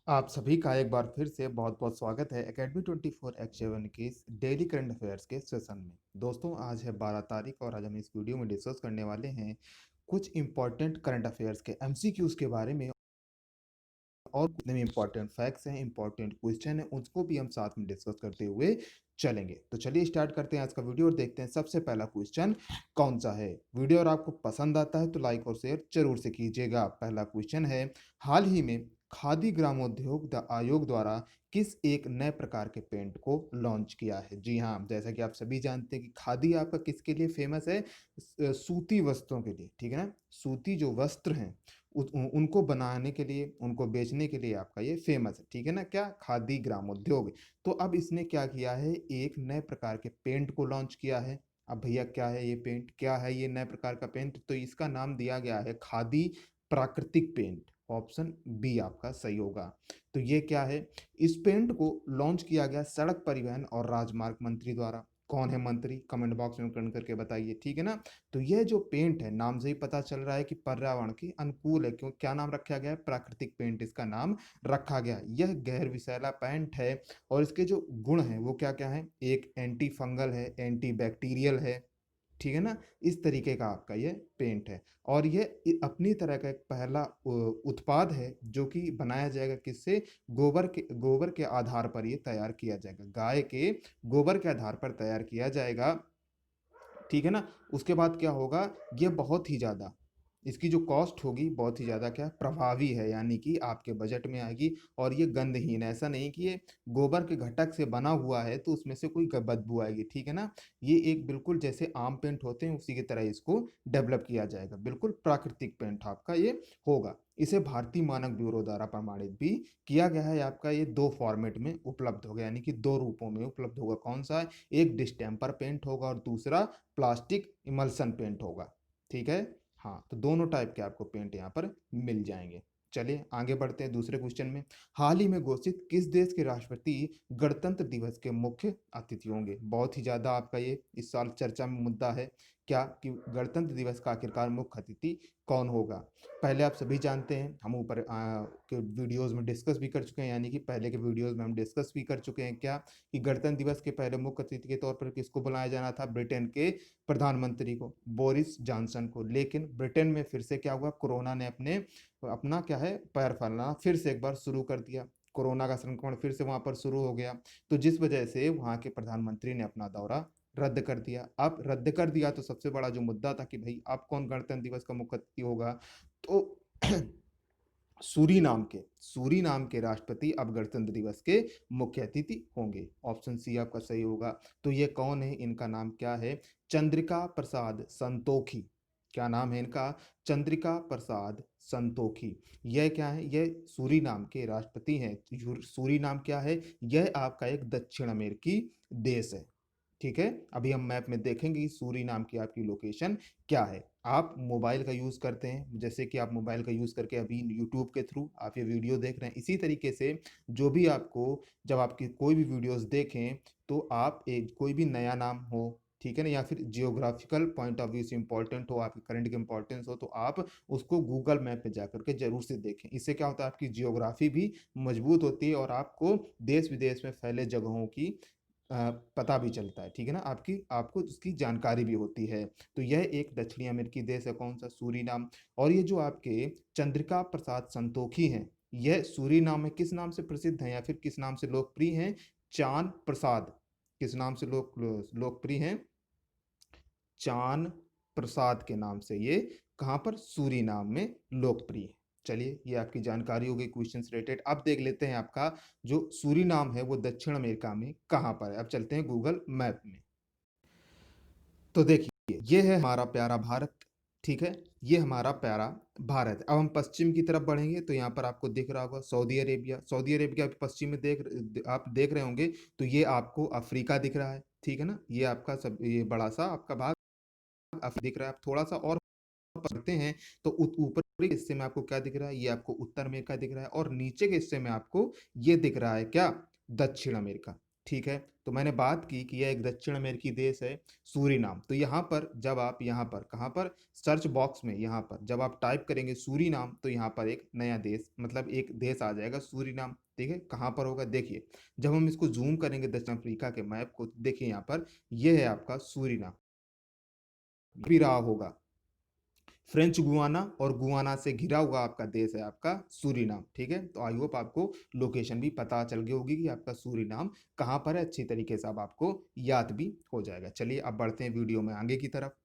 आप सभी का एक बार फिर से बहुत-बहुत स्वागत है एकेडमी 24/7 के इस डेली करंट अफेयर्स के सेशन में। दोस्तों आज है 12 तारीख और आज हम इस वीडियो में डिस्कस करने वाले हैं कुछ इम्पोर्टेंट करंट अफेयर्स के एमसीक्यूज़ के बारे में और जितने भी इम्पोर्टेंट फैक्ट्स हैं, इम्पोर्टेंट क्वेश्चन हैं, उसको भी हम साथ में डिस्कस करते हुए चलेंगे। तो चलिए स्टार्ट करते हैं आज का वीडियो और देखते हैं सबसे पहला क्वेश्चन कौन-सा है। वीडियो अगर आपको पसंद आता है तो लाइक और शेयर ज़रूर से कीजिएगा। पहला क्वेश्चन है, हाल ही में खादी ग्रामोद्योग आयोग द्वारा किस एक नए प्रकार के पेंट को लॉन्च किया है? जी हाँ, जैसा कि आप सभी जानते हैं कि खादी आपका किसके लिए फेमस है? सूती वस्त्रों के लिए, ठीक है ना? सूती जो वस्त्र हैं उनको बनाने के लिए, उनको बेचने के लिए आपका ये फ़ेमस है, ठीक है ना? क्या? खादी ग्रामोद्योग। तो अब इसने क्या किया है, एक नए प्रकार के पेंट को लॉन्च किया है। अब भैया क्या है ये पेंट? क्या है ये नए प्रकार का पेंट? तो इसका नाम दिया गया है खादी प्राकृतिक पेंट। ऑप्शन बी आपका सही होगा। तो ये क्या है? इस पेंट को लॉन्च किया गया सड़क परिवहन और राजमार्ग मंत्री द्वारा। कौन है मंत्री? कमेंट बॉक्स में कमेंट करके बताइए, ठीक है ना? तो यह जो पेंट है नाम से ही पता चल रहा है कि पर्यावरण के अनुकूल है। क्यों क्या नाम रखा गया है? प्राकृतिक पेंट इसका नाम रखा गया है। यह गैर विषैला पेंट है और इसके जो गुण हैं वो क्या क्या है? एक एंटी फंगल है, एंटी बैक्टीरियल है, ठीक है ना? इस तरीके का आपका ये पेंट है और ये अपनी तरह का एक पहला उत्पाद है जो कि बनाया जाएगा किससे? गोबर के आधार पर ये तैयार किया जाएगा। गाय के गोबर के आधार पर तैयार किया जाएगा, ठीक है ना? उसके बाद क्या होगा, ये बहुत ही ज़्यादा इसकी जो कॉस्ट होगी बहुत ही ज़्यादा क्या प्रभावी है, यानी कि आपके बजट में आएगी और ये गंधहीन है। ऐसा नहीं कि ये गोबर के घटक से बना हुआ है तो उसमें से कोई बदबू आएगी, ठीक है ना? ये एक बिल्कुल जैसे आम पेंट होते हैं उसी की तरह इसको डेवलप किया जाएगा। बिल्कुल प्राकृतिक पेंट आपका ये होगा। इसे भारतीय मानक ब्यूरो द्वारा प्रमाणित भी किया गया है। आपका ये 2 फॉर्मेट में उपलब्ध होगा, यानी कि 2 रूपों में उपलब्ध होगा। कौन-सा है? एक डिस्टेंपर पेंट होगा और दूसरा प्लास्टिक इमल्सन पेंट होगा, ठीक है? हाँ, तो दोनों टाइप के आपको पेंट यहाँ पर मिल जाएँगे। चलिए आगे बढ़ते हैं दूसरे क्वेश्चन में। हाल ही में घोषित किस देश के राष्ट्रपति गणतंत्र दिवस के मुख्य अतिथि होंगे? बहुत ही ज़्यादा आपका ये इस साल चर्चा में मुद्दा है। क्या कि गणतंत्र दिवस का आखिरकार मुख्य अतिथि कौन होगा? पहले आप सभी जानते हैं, हम ऊपर के वीडियोज़ में डिस्कस भी कर चुके हैं, यानी कि पहले के वीडियोज़ में हम डिस्कस भी कर चुके हैं क्या कि गणतंत्र दिवस के पहले मुख्य अतिथि के तौर पर किसको बुलाया जाना था? ब्रिटेन के प्रधानमंत्री को, बोरिस जॉनसन को। लेकिन ब्रिटेन में फिर से क्या हुआ? कोरोना ने अपना क्या है पैर फैलाना फिर से एक बार शुरू कर दिया। कोरोना का संक्रमण फिर से वहां पर शुरू हो गया, तो जिस वजह से वहां के प्रधानमंत्री ने अपना दौरा रद्द कर दिया। अब रद्द कर दिया तो सबसे बड़ा जो मुद्दा था कि भाई अब कौन गणतंत्र दिवस का मुख्य अतिथि होगा, तो सूरीनाम के राष्ट्रपति अब गणतंत्र दिवस के मुख्य अतिथि होंगे। ऑप्शन सी आपका सही होगा। तो ये कौन है? इनका नाम क्या है? चंद्रिका प्रसाद संतोखी। क्या नाम है इनका? चंद्रिका प्रसाद संतोखी। यह क्या है? यह सूरीनाम के राष्ट्रपति हैं। सूरीनाम क्या है? यह आपका एक दक्षिण अमेरिकी देश है, ठीक है? अभी हम मैप में देखेंगे सूरी नाम की आपकी लोकेशन क्या है। आप मोबाइल का यूज़ करते हैं, जैसे कि आप मोबाइल का यूज़ करके अभी यूट्यूब के थ्रू आप ये वीडियो देख रहे हैं। इसी तरीके से जो भी आपको जब आपकी कोई भी वीडियोज़ देखें तो आप एक कोई भी नया नाम हो, ठीक है ना? या फिर जियोग्राफिकल पॉइंट ऑफ व्यू से इम्पोर्टेंट हो, आपके करंट की इम्पोर्टेंस हो, तो आप उसको गूगल मैप पे जाकर के ज़रूर से देखें। इससे क्या होता है? आपकी जियोग्राफी भी मजबूत होती है और आपको देश-विदेश में फैले जगहों की पता भी चलता है, ठीक है ना? आपको उसकी जानकारी भी होती है। तो यह एक दक्षिणी अमेरिकी देश है, कौन-सा? सूरीनाम। और ये जो आपके चंद्रिका प्रसाद संतोखी हैं, यह सूरीनाम में किस नाम से प्रसिद्ध हैं या फिर किस नाम से लोकप्रिय हैं? चान प्रसाद। किस नाम से लोकप्रिय हैं? चान प्रसाद के नाम से ये कहाँ पर? सूरीनाम में लोकप्रिय है। चलिए ये आपकी जानकारी हो गई क्वेश्चन से रिलेटेड। अब देख लेते हैं आपका जो सूरीनाम है वो दक्षिण अमेरिका में कहाँ पर है। अब चलते हैं गूगल मैप में। तो देखिए ये है हमारा प्यारा भारत, ठीक है? ये हमारा प्यारा भारत है। अब हम पश्चिम की तरफ बढ़ेंगे तो यहाँ पर आपको दिख रहा होगा सऊदी अरेबिया। सऊदी अरेबिया के पश्चिम में आप देख रहे होंगे, तो ये आपको अफ्रीका दिख रहा है, ठीक है ना? ये आपका सब ये बड़ा सा आपका भाग दिख रहा है। आप थोड़ा सा और पढ़ते हैं तो ऊपरी हिस्से में आपको क्या दिख रहा है? ये आपको उत्तर अमेरिका दिख रहा है और नीचे के हिस्से में आपको ये दिख रहा है क्या? दक्षिण अमेरिका। ठीक है, तो मैंने बात की कि यह एक दक्षिण अमेरिकी देश है सूरीनाम। तो यहाँ पर जब आप यहाँ पर कहाँ पर सर्च बॉक्स में यहाँ पर जब आप टाइप करेंगे सूरीनाम तो यहाँ पर एक नया देश मतलब एक देश आ जाएगा सूरीनाम। ठीक है, कहाँ पर होगा देखिए, जब हम इसको जूम करेंगे दक्षिण अफ्रीका के मैप को, देखिए यहाँ पर यह है आपका सूरीनाम भी रहा होगा। फ्रेंच गुआना और गुआना से घिरा हुआ आपका देश है आपका सूरीनाम। ठीक है, तो आई होप आपको लोकेशन भी पता चल गई होगी कि आपका सूरीनाम कहाँ पर है, अच्छी तरीके से अब आपको याद भी हो जाएगा। चलिए अब बढ़ते हैं वीडियो में आगे की तरफ।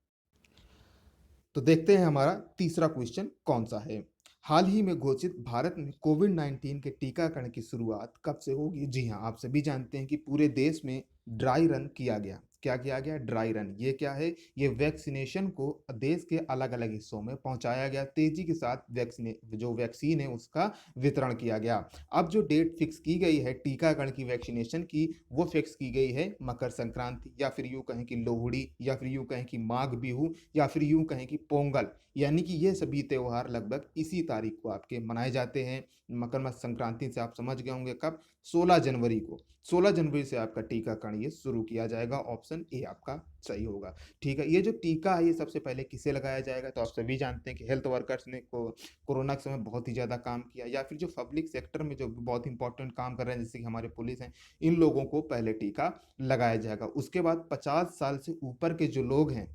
तो देखते हैं हमारा तीसरा क्वेश्चन कौन सा है। हाल ही में घोषित भारत में कोविड 19 के टीकाकरण की शुरुआत कब से होगी? जी हाँ, आप सभी जानते हैं कि पूरे देश में ड्राई रन किया गया। क्या किया गया? Dry run. ये क्या है? ये वैक्सीनेशन को देश के अलग अलग हिस्सों में पहुंचाया गया, तेजी के साथ जो वैक्सीन है उसका वितरण किया गया। अब जो डेट फिक्स की गई है टीकाकरण की, वैक्सीनेशन की, वो फिक्स की गई है मकर संक्रांति, या फिर यूं कहें कि लोहड़ी, या फिर यूं कहें कि माघ बिहू, या फिर यूं कहें कि पोंगल। यानी कि ये सभी त्योहार लगभग इसी तारीख को आपके मनाए जाते हैं। मकर संक्रांति से आप समझ गए होंगे कब, 16 जनवरी को। 16 जनवरी से आपका टीकाकरण ये शुरू किया जाएगा। ऑप्शन ए आपका सही होगा। ठीक है, ये जो टीका है ये सबसे पहले किसे लगाया जाएगा? तो आप सभी जानते हैं कि हेल्थ वर्कर्स ने कोरोना के समय बहुत ही ज़्यादा काम किया, या फिर जो पब्लिक सेक्टर में जो बहुत इंपॉर्टेंट काम कर रहे हैं जैसे कि हमारे पुलिस हैं, इन लोगों को पहले टीका लगाया जाएगा। उसके बाद 50 साल से ऊपर के जो लोग हैं,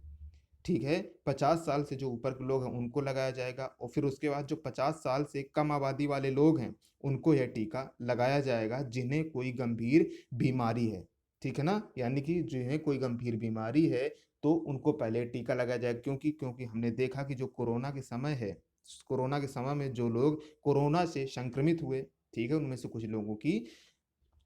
ठीक है, 50 साल से जो ऊपर के लोग हैं उनको लगाया जाएगा। और फिर उसके बाद जो 50 साल से कम आबादी वाले लोग हैं उनको यह टीका लगाया जाएगा जिन्हें कोई गंभीर बीमारी है। ठीक है ना, यानी कि जिन्हें कोई गंभीर बीमारी है तो उनको पहले टीका लगाया जाएगा। क्योंकि क्योंकि हमने देखा कि जो कोरोना के समय है, कोरोना के समय में जो लोग कोरोना से संक्रमित हुए, ठीक है, उनमें से कुछ लोगों की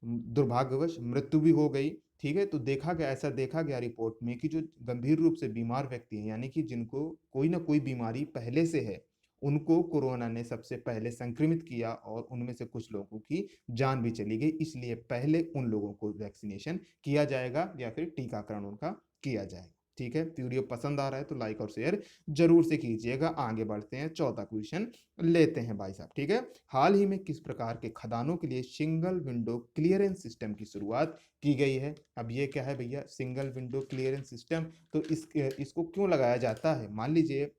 दुर्भाग्यवश मृत्यु भी हो गई। ठीक है, तो देखा गया, ऐसा देखा गया रिपोर्ट में कि जो गंभीर रूप से बीमार व्यक्ति हैं, यानी कि जिनको कोई ना कोई बीमारी पहले से है, उनको कोरोना ने सबसे पहले संक्रमित किया और उनमें से कुछ लोगों की जान भी चली गई। इसलिए पहले उन लोगों को वैक्सीनेशन किया जाएगा या फिर टीकाकरण उनका किया जाएगा। ठीक है, वीडियो पसंद आ रहा है तो लाइक और शेयर जरूर से कीजिएगा। आगे बढ़ते हैं, चौथा क्वेश्चन लेते हैं भाई साहब। ठीक है, हाल ही में किस प्रकार के खदानों के लिए सिंगल विंडो क्लियरेंस सिस्टम की शुरुआत की गई है? अब ये क्या है भैया, सिंगल विंडो क्लियरेंस सिस्टम? तो इसको क्यों लगाया जाता है? मान लीजिए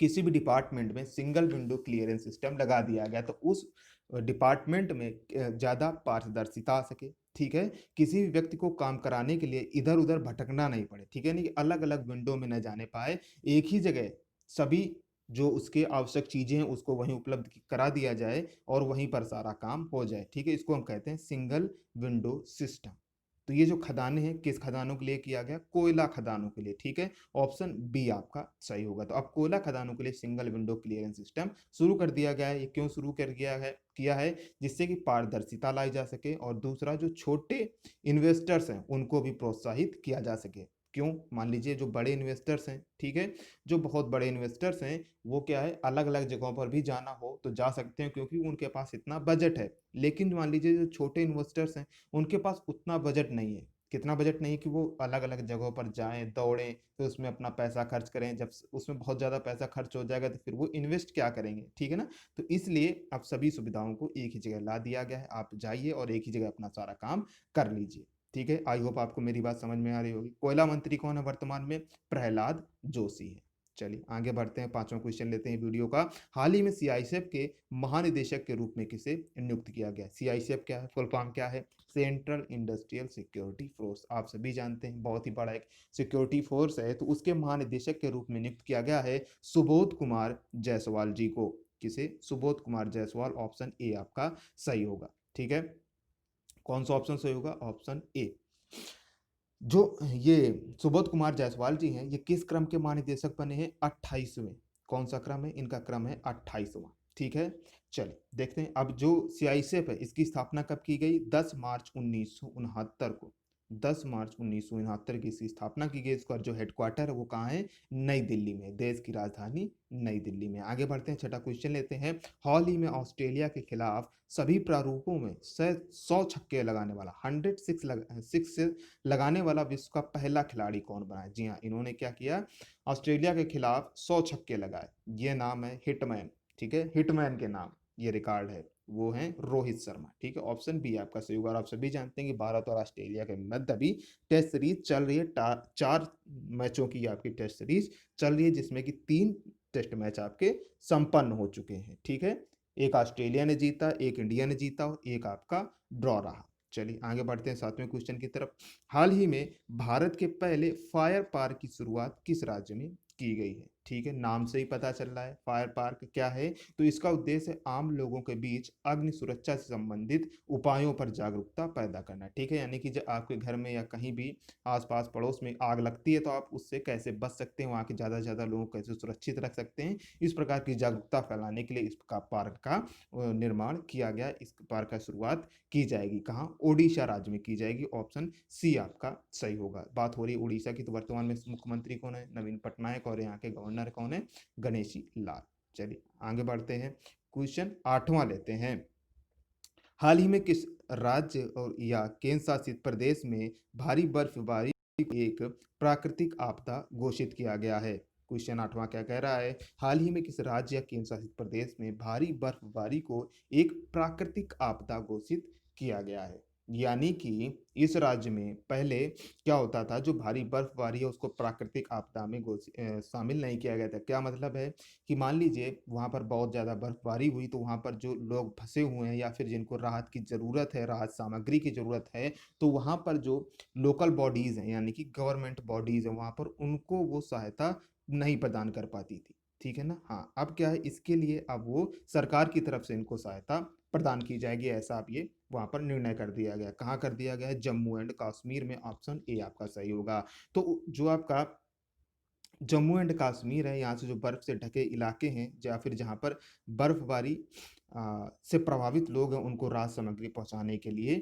किसी भी डिपार्टमेंट में सिंगल विंडो क्लियरेंस सिस्टम लगा दिया गया तो उस डिपार्टमेंट में ज़्यादा पारदर्शिता आ सके। ठीक है, किसी भी व्यक्ति को काम कराने के लिए इधर उधर भटकना नहीं पड़े। ठीक है, नहीं कि अलग अलग विंडो में न जाने पाए, एक ही जगह सभी जो उसके आवश्यक चीज़ें हैं उसको वहीं उपलब्ध करा दिया जाए और वहीं पर सारा काम हो जाए। ठीक है, इसको हम कहते हैं सिंगल विंडो सिस्टम। तो ये जो खदानें हैं किस खदानों के लिए किया गया? कोयला खदानों के लिए। ठीक है, ऑप्शन बी आपका सही होगा। तो अब कोयला खदानों के लिए सिंगल विंडो क्लियरेंस सिस्टम शुरू कर दिया गया है। ये क्यों शुरू कर किया है? जिससे कि पारदर्शिता लाई जा सके और दूसरा जो छोटे इन्वेस्टर्स हैं उनको भी प्रोत्साहित किया जा सके। क्यों? मान लीजिए जो बड़े इन्वेस्टर्स हैं, ठीक है, जो बहुत बड़े इन्वेस्टर्स हैं, वो क्या है, अलग अलग जगहों पर भी जाना हो तो जा सकते हैं क्योंकि उनके पास इतना बजट है। लेकिन मान लीजिए जो छोटे इन्वेस्टर्स हैं उनके पास उतना बजट नहीं है। कितना बजट नहीं है कि वो अलग अलग जगहों पर जाएं, दौड़ें, फिर उसमें अपना पैसा खर्च करें। जब उसमें बहुत ज़्यादा पैसा खर्च हो जाएगा तो फिर वो इन्वेस्ट क्या करेंगे? ठीक है ना, तो इसलिए अब सभी सुविधाओं को एक ही जगह ला दिया गया है। आप जाइए और एक ही जगह अपना सारा काम कर लीजिए। ठीक है, आई होप आपको मेरी बात समझ में आ रही होगी। कोयला मंत्री कौन है वर्तमान में? प्रहलाद जोशी है। चलिए आगे बढ़ते हैं, पांचवा क्वेश्चन लेते हैं वीडियो का। हाल ही में सीआईएसएफ के महानिदेशक के रूप में किसे नियुक्त किया गया? सीआईएसएफ क्या है, फुल फॉर्म क्या है? Central industrial security force. आप सभी जानते हैं बहुत ही बड़ा एक सिक्योरिटी फोर्स है। तो उसके महानिदेशक के रूप में नियुक्त किया गया है सुबोध कुमार जायसवाल जी को। किसे? सुबोध कुमार जायसवाल। ऑप्शन ए आपका सही होगा। ठीक है, कौन सा ऑप्शन सही होगा? Option A. जो ये सुबोध कुमार जायसवाल जी हैं, ये किस क्रम के महानिदेशक बने हैं? 28वें। कौन सा क्रम है? इनका क्रम है 28वां। ठीक है, चलिए देखते हैं। अब जो सीआईएसएफ है इसकी स्थापना कब की गई? 10 मार्च 1969 को। 10 मार्च 1969 की इसकी स्थापना की गई। इसका जो हेडक्वार्टर है वो कहाँ है? नई दिल्ली में। देश की राजधानी नई दिल्ली में। आगे बढ़ते हैं, छठा क्वेश्चन लेते हैं। हाल ही में ऑस्ट्रेलिया के खिलाफ सभी प्रारूपों में 100 छक्के लगाने वाला 106 लगाने वाला विश्व का पहला खिलाड़ी कौन बना है? जी हाँ, इन्होंने क्या किया? ऑस्ट्रेलिया के खिलाफ 100 छक्के लगाए। ये नाम है हिटमैन। ठीक है, हिटमैन के नाम। ये रिकॉर्ड है वो हैं रोहित शर्मा। ठीक है, ऑप्शन बी आपका सही होगा। और आप सभी जानते हैं कि भारत और ऑस्ट्रेलिया के मध्य अभी टेस्ट सीरीज चल रही है। 4 मैचों की आपकी टेस्ट सीरीज चल रही है, जिसमें कि 3 टेस्ट मैच आपके संपन्न हो चुके हैं। ठीक है, एक ऑस्ट्रेलिया ने जीता, एक इंडिया ने जीता और एक आपका ड्रॉ रहा। चलिए आगे बढ़ते हैं 7वें क्वेश्चन की तरफ। हाल ही में भारत के पहले फायर पार्क की शुरुआत किस राज्य में की गई है? ठीक है, नाम से ही पता चल रहा है फायर पार्क क्या है। तो इसका उद्देश्य आम लोगों के बीच अग्नि सुरक्षा से संबंधित उपायों पर जागरूकता पैदा करना। ठीक है, यानी कि जब आपके घर में या कहीं भी आसपास पड़ोस में आग लगती है तो आप उससे कैसे बच सकते हैं, वहाँ के ज़्यादा से ज़्यादा लोगों को कैसे सुरक्षित रख सकते हैं, इस प्रकार की जागरूकता फैलाने के लिए इस पार्क का निर्माण किया गया। इस पार्क का शुरुआत की जाएगी कहाँ? ओडिशा राज्य में की जाएगी। ऑप्शन सी आपका सही होगा। बात हो रही है उड़ीसा की, तो वर्तमान में मुख्यमंत्री कौन है? नवीन पटनायक। और यहाँ के गवर्नर कौन है? गणेशी लाल। चलिए आगे बढ़ते हैं, क्वेश्चन 8वां लेते हैं। हाल ही में किस राज्य और या केंद्र शासित प्रदेश में भारी बर्फबारी को एक प्राकृतिक आपदा घोषित किया गया है? क्वेश्चन 8वां क्या कह रहा है? हाल ही में किस राज्य या केंद्र शासित प्रदेश में भारी बर्फबारी को एक प्राकृतिक आपदा घोषित किया गया है? यानी कि इस राज्य में पहले क्या होता था, जो भारी बर्फबारी है उसको प्राकृतिक आपदा में शामिल नहीं किया गया था। क्या मतलब है कि मान लीजिए वहाँ पर बहुत ज़्यादा बर्फबारी हुई, तो वहाँ पर जो लोग फंसे हुए हैं या फिर जिनको राहत की ज़रूरत है, राहत सामग्री की ज़रूरत है, तो वहाँ पर जो लोकल बॉडीज़ हैं यानी कि गवर्नमेंट बॉडीज़ हैं वहाँ पर, उनको वो सहायता नहीं प्रदान कर पाती थी। ठीक है ना? हाँ, अब क्या है, इसके लिए अब वो सरकार की तरफ से इनको सहायता प्रदान की जाएगी, ऐसा अब ये वहाँ पर निर्णय कर दिया गया। कहाँ कर दिया गया है? जम्मू एंड कश्मीर में। ऑप्शन ए आपका सही होगा। तो जो आपका जम्मू एंड कश्मीर है, यहाँ से जो बर्फ से ढके इलाके हैं या फिर जहाँ पर बर्फबारी से प्रभावित लोग हैं, उनको राहत सामग्री पहुँचाने के लिए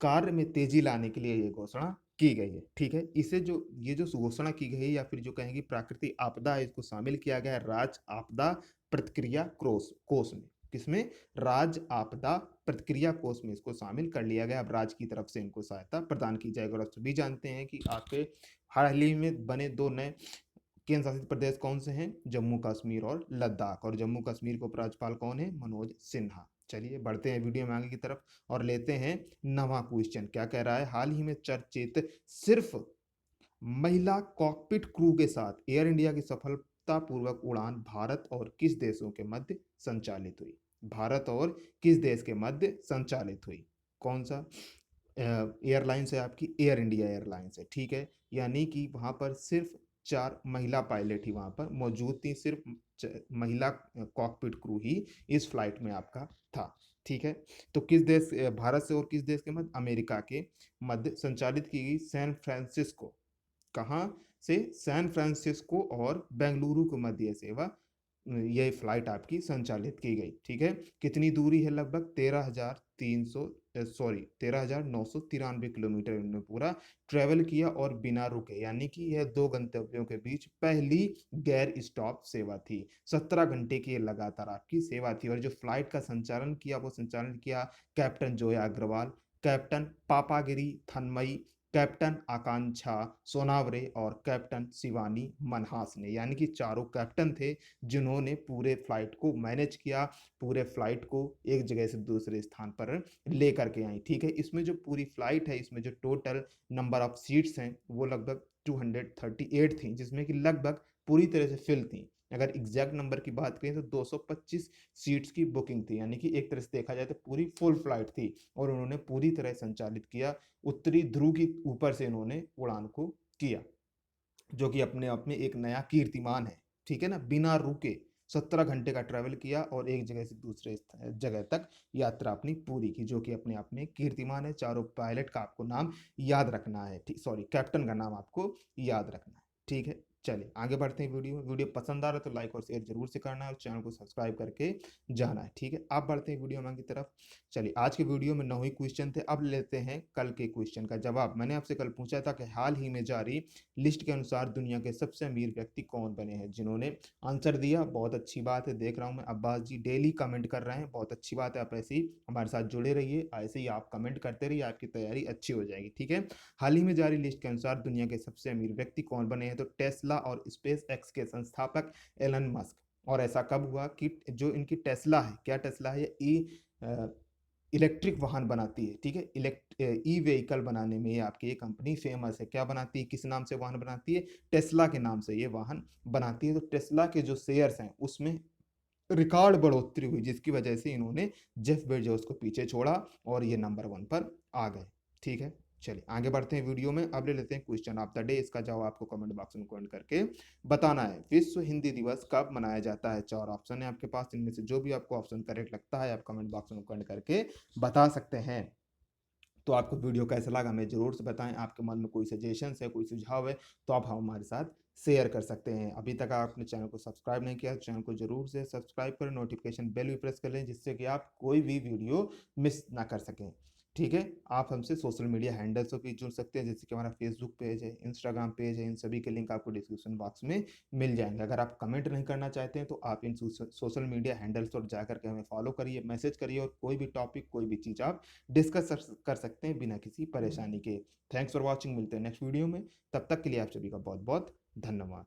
कार्य में तेजी लाने के लिए ये घोषणा की गई है। ठीक है, इसे जो ये जो घोषणा की गई है या फिर जो कहेंगे प्राकृतिक आपदा है, इसको शामिल किया गया है राज्य आपदा प्रतिक्रिया कोष में। किसमें? राज्य आपदा प्रतिक्रिया कोष में इसको शामिल कर लिया गया। अब राज्य की तरफ से इनको सहायता प्रदान की जाएगी। और आप सभी जानते हैं कि आपके हाल ही में बने 2 नए केंद्र शासित प्रदेश कौन से हैं? जम्मू कश्मीर और लद्दाख। और जम्मू कश्मीर के उपराज्यपाल कौन है? मनोज सिन्हा। चलिए बढ़ते हैं वीडियो में आगे की तरफ और लेते हैं 9वां क्वेश्चन। क्या कह रहा है? हाल ही में चर्चित सिर्फ महिला कॉकपिट क्रू के साथ एयर इंडिया की सफलतापूर्वक उड़ान भारत और किस देशों के मध्य संचालित हुई? भारत और किस देश के मध्य संचालित हुई? कौन सा एयरलाइंस है? आपकी एयर इंडिया एयरलाइंस है। ठीक है, यानी कि वहाँ पर सिर्फ 4 महिला पायलट ही वहाँ पर मौजूद थी। सिर्फ महिला कॉकपिट क्रू ही इस फ्लाइट में आपका था। ठीक है, तो किस देश, भारत से और किस देश के मध्य? अमेरिका के मध्य संचालित की गई। सैन फ्रांसिस्को, कहाँ से? सैन फ्रांसिस्को और बेंगलुरु के मध्य ये सेवा, ये फ्लाइट आपकी संचालित की गई। ठीक है, कितनी दूरी है? लगभग 13,993 किलोमीटर इन्होंने पूरा ट्रेवल किया और बिना रुके, यानी कि यह 2 गंतव्यों के बीच पहली गैर स्टॉप सेवा थी। 17 घंटे की लगातार आपकी सेवा थी। और जो फ्लाइट का संचालन किया वो संचालन किया captain Zoya Agarwal, captain Papagiri Thanmai, captain Akanksha Sonaware और कैप्टन शिवानी मनहास ने। यानी कि चारों कैप्टन थे जिन्होंने पूरे फ्लाइट को मैनेज किया, पूरे फ्लाइट को एक जगह से दूसरे स्थान पर लेकर के आई। ठीक है, इसमें जो पूरी फ्लाइट है, इसमें जो टोटल नंबर ऑफ सीट्स हैं वो लगभग 238 थी, जिसमें कि लगभग पूरी तरह से फिल थी। अगर एग्जैक्ट नंबर की बात करें तो 225 सीट्स की बुकिंग थी, यानी कि एक तरह से देखा जाए तो पूरी फुल फ्लाइट थी। और उन्होंने पूरी तरह संचालित किया, उत्तरी ध्रुव की ऊपर से इन्होंने उड़ान को किया, जो कि अपने आप में एक नया कीर्तिमान है। ठीक है ना, बिना रुके 17 घंटे का ट्रैवल किया और एक जगह से दूसरे जगह तक यात्रा अपनी पूरी की, जो कि अपने आप में कीर्तिमान है। चारों पायलट का आपको नाम याद रखना है। ठीक, सॉरी, कैप्टन का नाम आपको याद रखना है। ठीक है, चलिए आगे बढ़ते हैं। वीडियो पसंद आ रहा है तो लाइक और शेयर जरूर से करना है और चैनल को सब्सक्राइब करके जाना है। ठीक है, आप बढ़ते हैं वीडियो में की तरफ। चलिए आज के वीडियो में 9 ही क्वेश्चन थे। अब लेते हैं कल के क्वेश्चन का जवाब। मैंने आपसे कल पूछा था कि हाल ही में जारी लिस्ट के अनुसार दुनिया के सबसे अमीर व्यक्ति कौन बने हैं? जिन्होंने आंसर दिया, बहुत अच्छी बात है। देख रहा हूं मैं अब्बास जी डेली कमेंट कर रहे हैं, बहुत अच्छी बात है। आप ऐसे ही हमारे साथ जुड़े रहिए, ऐसे ही आप कमेंट करते रहिए, आपकी तैयारी अच्छी हो जाएगी। ठीक है, हाल ही में जारी लिस्ट के अनुसार दुनिया के सबसे अमीर व्यक्ति कौन बने हैं? तो टेस्ला और स्पेस एक्स के संस्थापक एलन मस्क। और ऐसा कब हुआ कि जो इनकी टेस्ला है, क्या टेस्ला है, ये इलेक्ट्रिक वाहन बनाती है, ठीक है, ई व्हीकल बनाने में ये आपकी ये कंपनी फेमस है। क्या बनाती है, किस नाम से वाहन बनाती है, टेस्ला के नाम से ये वाहन बनाती है। तो टेस्ला के जो शेयर्स हैं उसमें रिकॉर्ड बढ़ोतरी हुई, जिसकी वजह से इन्होंने जेफ बेजोस को पीछे छोड़ा और ये नंबर 1 पर आ गए। ठीक है, चलिए आगे बढ़ते हैं वीडियो में। अब ले लेते हैं क्वेश्चन ऑफ द डे। इसका जवाब आपको कमेंट बॉक्स में कमेंट करके बताना है। विश्व हिंदी दिवस कब मनाया जाता है? 4 ऑप्शन है आपके पास, इनमें से जो भी आपको ऑप्शन करेक्ट लगता है आप कमेंट बॉक्स में कमेंट करके बता सकते हैं। तो आपको वीडियो कैसा लगा हमें जरूर से बताएं। आपके मन में कोई सजेशंस है, कोई सुझाव है, तो आप हमारे साथ शेयर कर सकते हैं। अभी तक आपने चैनल को सब्सक्राइब नहीं किया तो चैनल को जरूर से सब्सक्राइब करें, नोटिफिकेशन बेल भी प्रेस कर लें, जिससे कि आप कोई भी वीडियो मिस ना कर सकें। ठीक है, आप हमसे सोशल मीडिया हैंडल्स पर भी जुड़ सकते हैं, जैसे कि हमारा फेसबुक पेज है, इंस्टाग्राम पेज है, इन सभी के लिंक आपको डिस्क्रिप्शन बॉक्स में मिल जाएंगे। अगर आप कमेंट नहीं करना चाहते हैं तो आप इन सोशल मीडिया हैंडल्स पर जाकर के हमें फॉलो करिए, मैसेज करिए, और कोई भी टॉपिक, कोई भी चीज़ आप डिस्कस कर सकते हैं बिना किसी परेशानी के। थैंक्स फॉर वॉचिंग, मिलते हैं नेक्स्ट वीडियो में। तब तक के लिए आप सभी का बहुत बहुत धन्यवाद।